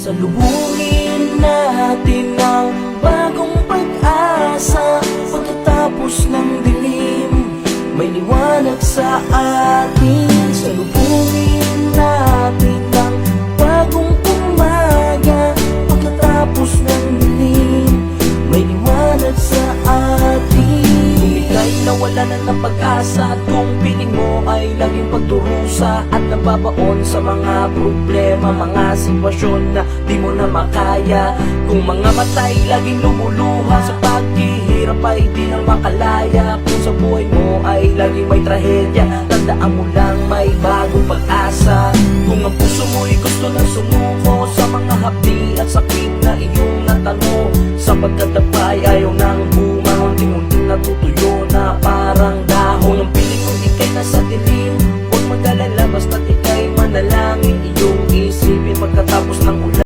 Salubungin natin ang bagong pag-asa. Pagkatapos ng dilim, may liwanag sa atin. Salubungin natin ang bagong umaga. Pagkatapos ng dilim, may liwanag sa atin. Kung ika'y nawala na ng pag-asa at kung piling mo ay laging pagdurusa at nababaon sa mga problema, mga sitwasyon na di mo na makaya. Kung mga matay laging lumuluha sa paghihirap ay di na makalaya. Kung sa buhay mo ay laging may trahedya, tandaan mo lang may bagong pag-asa. Kung ang puso mo'y gusto ng sumuko sa mga hapdi at sakit na iyong natamo, sapagkat ang pa'y ayaw na